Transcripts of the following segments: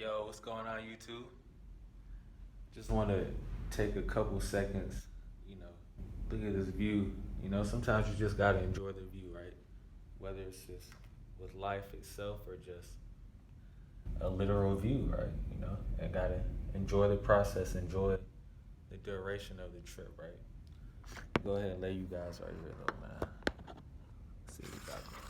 Yo, what's going on, YouTube? Just want to take a couple seconds, you know, look at this view. Sometimes you just got to enjoy the view, right? Whether it's just with life itself or just a literal view, right? And got to enjoy the process, enjoy the duration of the trip, right? Go ahead and lay you guys right here, though, man. Let's see what we got going on.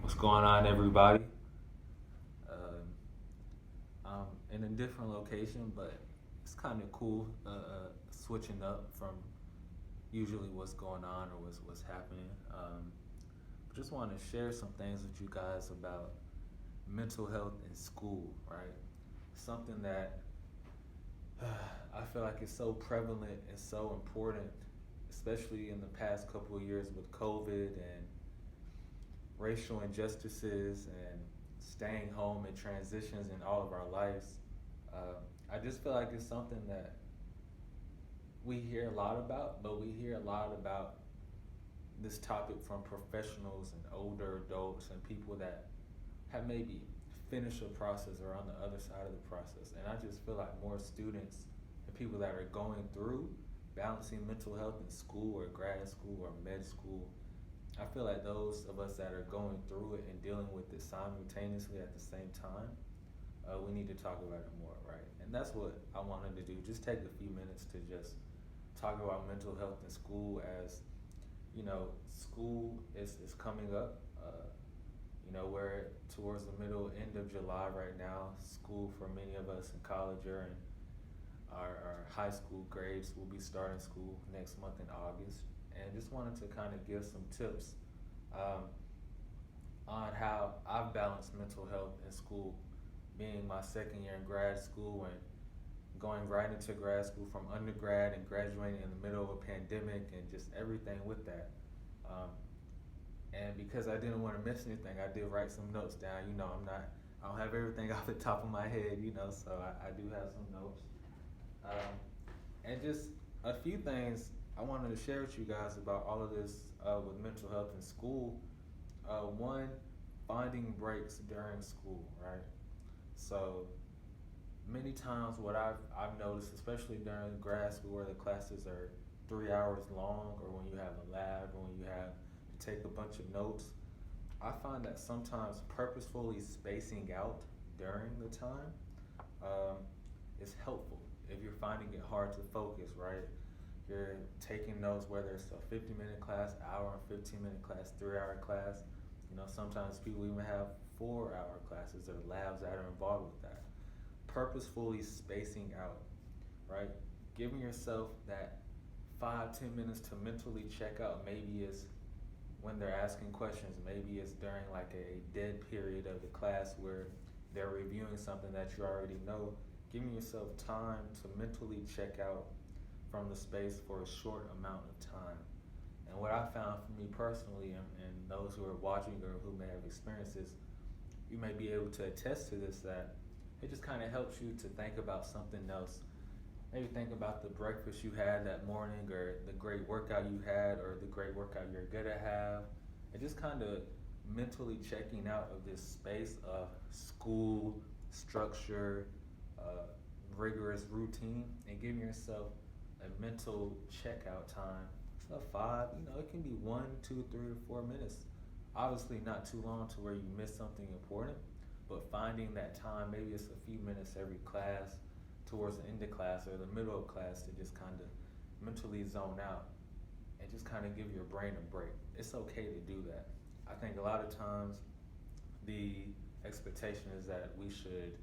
What's going on, everybody? I'm in a different location, but it's kind of cool switching up from usually what's going on or what's happening. Just want to share some things with you guys about mental health in school, right? Something that I feel like is so prevalent and so important, especially in the past couple of years with COVID and racial injustices and staying home and transitions in all of our lives. I just feel like it's something that we hear a lot about, but we hear a lot about this topic from professionals and older adults and people that have maybe finished a process or on the other side of the process. And I just feel like more students and people that are going through balancing mental health in school or grad school or med school, I feel like those of us that are going through it and dealing with it simultaneously at the same time, we need to talk about it more, right? And that's what I wanted to do. Just take a few minutes to just talk about mental health in school as, school is coming up. We're towards the end of July right now. School for many of us in college are in our high school grades. Will be starting school next month in August. And just wanted to kind of give some tips on how I've balanced mental health in school, being my second year in grad school and going right into grad school from undergrad and graduating in the middle of a pandemic and just everything with that. And because I didn't want to miss anything, I did write some notes down. I don't have everything off the top of my head, so I do have some notes. And just a few things I wanted to share with you guys about all of this with mental health in school. One, finding breaks during school, right? So many times what I've noticed, especially during grad school where the classes are 3 hours long, or when you have a lab, or when you have to take a bunch of notes, I find that sometimes purposefully spacing out during the time is helpful if you're finding it hard to focus, right? You're taking notes, whether it's a 50-minute class, hour and 15-minute class, 3-hour class. Sometimes people even have 4-hour classes or labs that are involved with that. Purposefully spacing out, right? Giving yourself that 5-10 minutes to mentally check out. Maybe it's when they're asking questions. Maybe it's during like a dead period of the class where they're reviewing something that you already know. Giving yourself time to mentally check out from the space for a short amount of time. And what I found for me personally, and those who are watching or who may have experienced this, you may be able to attest to this, that it just kind of helps you to think about something else. Maybe think about the breakfast you had that morning, or the great workout you had, or the great workout you're gonna have. And just kind of mentally checking out of this space of school, structure, rigorous routine, and giving yourself a mental checkout time of 5, it can be 1, 2, 3, or 4 minutes. Obviously not too long to where you miss something important, but finding that time, maybe it's a few minutes every class, towards the end of class or the middle of class, to just kind of mentally zone out and just kind of give your brain a break. It's okay to do that. I think a lot of times the expectation is that we should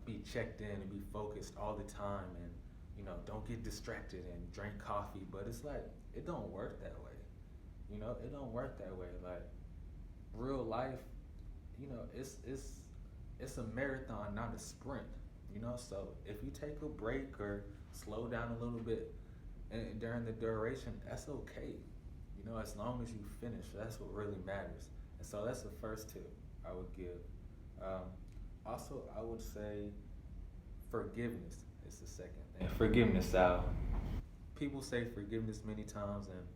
be checked in and be focused all the time, and don't get distracted and drink coffee. But it's like, it don't work that way. It don't work that way. Like, real life, it's a marathon, not a sprint. So if you take a break or slow down a little bit during the duration, that's okay. As long as you finish, that's what really matters. And so that's the first tip I would give. Also, I would say forgiveness is the second thing. Forgiveness, Sal. People say forgiveness many times, and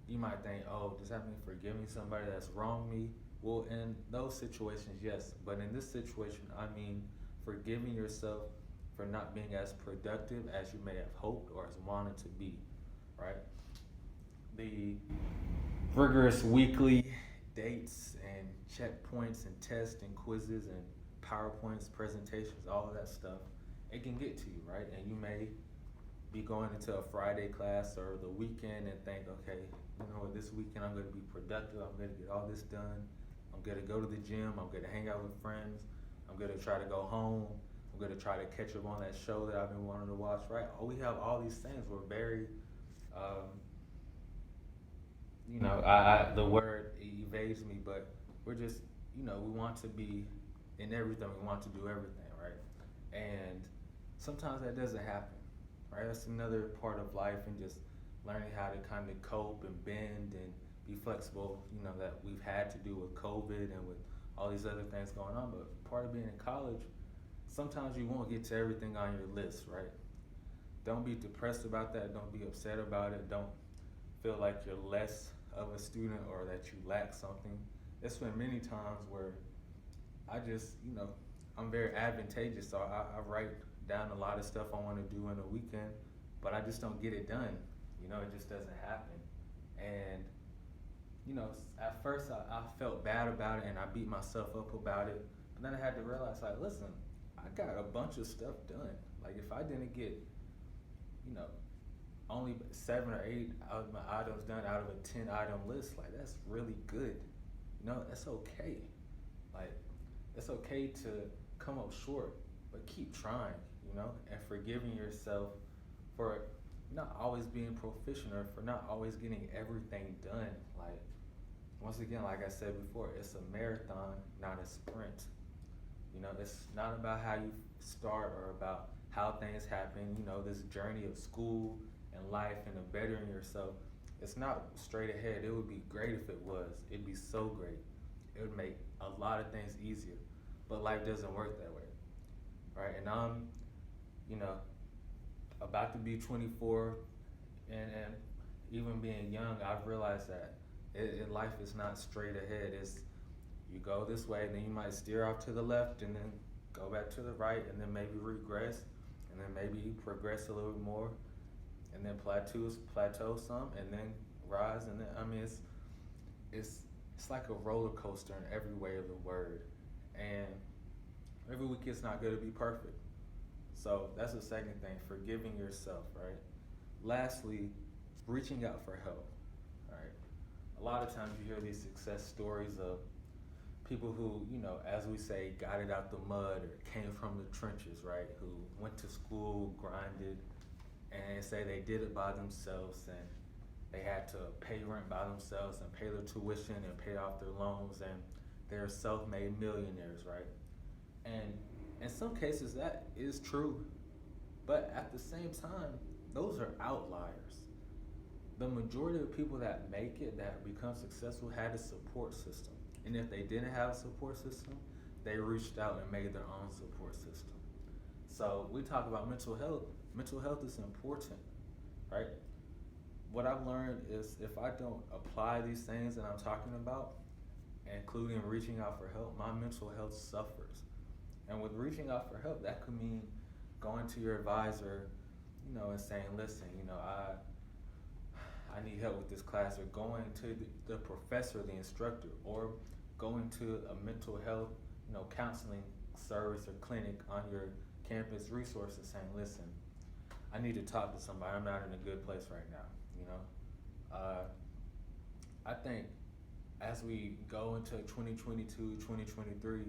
you might think, oh, does that mean forgiving somebody that's wronged me? Well, in those situations, yes. But in this situation, I mean forgiving yourself for not being as productive as you may have hoped or as wanted to be, right? The rigorous weekly dates and checkpoints and tests and quizzes and PowerPoints, presentations, all of that stuff, it can get to you, right? And you may be going into a Friday class or the weekend and think, okay, you know what, this weekend I'm going to be productive. I'm going to get all this done. I'm going to go to the gym. I'm going to hang out with friends. I'm going to try to go home. I'm going to try to catch up on that show that I've been wanting to watch, right? We have all these things. We're very, um, the word evades me, but we're just, we want to be in everything. We want to do everything, right? And sometimes that doesn't happen, right? That's another part of life, and just learning how to kind of cope and bend and be flexible, that we've had to do with COVID and with all these other things going on. But part of being in college, sometimes you won't get to everything on your list, right? Don't be depressed about that. Don't be upset about it. Don't feel like you're less of a student or that you lack something. It's been many times where I just, I'm very advantageous. So I write down a lot of stuff I want to do in a weekend, but I just don't get it done. It just doesn't happen. And, at first I felt bad about it and I beat myself up about it. But then I had to realize, like, listen, I got a bunch of stuff done. Like, if I didn't get, you know, only 7 or 8 of my items done out of a 10 item list, like, that's really good. That's okay. Like, it's okay to come up short, but keep trying, and forgiving yourself for not always being proficient or for not always getting everything done. Like, once again, like I said before, it's a marathon, not a sprint. It's not about how you start or about how things happen. This journey of school and life and of bettering yourself, it's not straight ahead. It would be great if it was. It'd be so great. It would make a lot of things easier. But life doesn't work that way, right? And I'm, you know, about to be 24, and even being young, I've realized that life is not straight ahead. It's you go this way, and then you might steer off to the left, and then go back to the right, and then maybe regress, and then maybe you progress a little bit more, and then plateau some, and then rise, and then it's like a roller coaster in every way of the word, and every week it's not going to be perfect. So that's the second thing, forgiving yourself, right? Lastly, reaching out for help, right? A lot of times you hear these success stories of people who, as we say, got it out the mud or came from the trenches, right? Who went to school, grinded, and say they did it by themselves, and they had to pay rent by themselves and pay their tuition and pay off their loans, and they're self-made millionaires, right? And in some cases that is true, but at the same time, those are outliers. The majority of people that make it, that become successful, had a support system. And if they didn't have a support system, they reached out and made their own support system. So we talk about mental health. Mental health is important, right? What I've learned is if I don't apply these things that I'm talking about, including reaching out for help, my mental health suffers. And with reaching out for help, that could mean going to your advisor, and saying, listen, I need help with this class, or going to the professor, the instructor, or going to a mental health, counseling service or clinic on your campus resources, saying, listen, I need to talk to somebody. I'm not in a good place right now, I think as we go into 2022, 2023,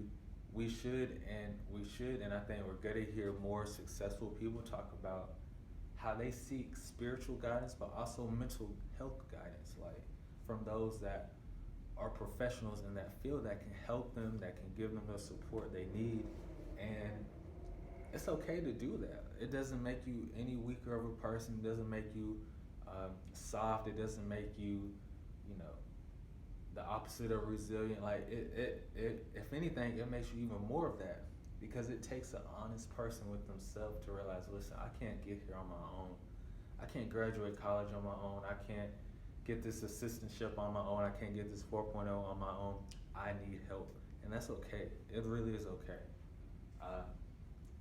we should, and I think we're going to hear more successful people talk about how they seek spiritual guidance, but also mental health guidance, like from those that are professionals in that field that can help them, that can give them the support they need. And it's okay to do that. It doesn't make you any weaker of a person. It doesn't make you soft. It doesn't make you, the opposite of resilient. Like if anything, it makes you even more of that, because it takes an honest person with themselves to realize, listen, I can't get here on my own. I can't graduate college on my own. I can't get this assistantship on my own. I can't get this 4.0 on my own. I I need help, and that's okay. It really is okay. Uh,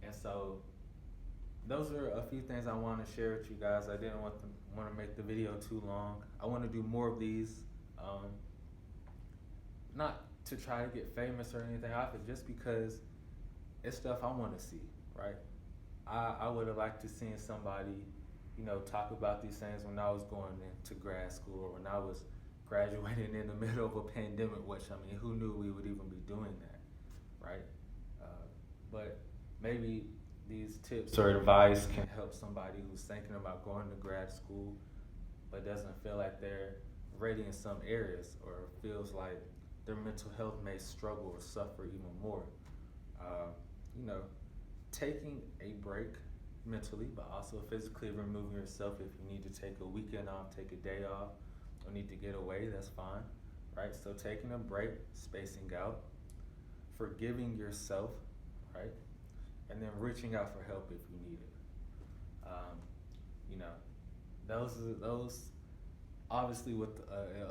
and so those are a few things I want to share with you guys. I didn't want to make the video too long. I want to do more of these, um, not to try to get famous or anything off it, just because it's stuff I want to see, right? I would have liked to seen somebody, talk about these things when I was going into grad school or when I was graduating in the middle of a pandemic, which, I mean, who knew we would even be doing that, right? But maybe these tips or advice can help somebody who's thinking about going to grad school but doesn't feel like they're ready in some areas or feels like their mental health may struggle or suffer even more. Uh, you know, Taking a break mentally, but also physically removing yourself. If you need to take a weekend off, take a day off, or need to get away, that's fine, right? So taking a break, spacing out, forgiving yourself, right? And then reaching out for help if you need it. You know, those obviously with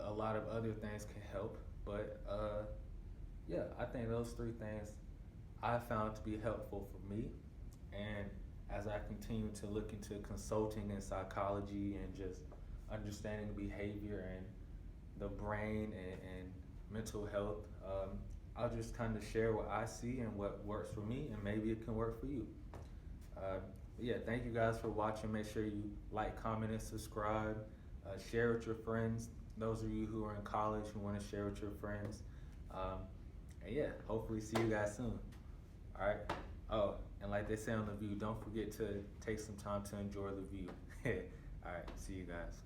a lot of other things can help, but yeah, I think those three things I found to be helpful for me. And as I continue to look into consulting and psychology and just understanding behavior and the brain and mental health, I'll just kind of share what I see and what works for me, and maybe it can work for you. Yeah, thank you guys for watching. Make sure you like, comment, and subscribe. Share with your friends. Those of you who are in college who want to share with your friends. And yeah, hopefully see you guys soon. All right. Oh, and like they say on The View, don't forget to take some time to enjoy the view. All right. See you guys.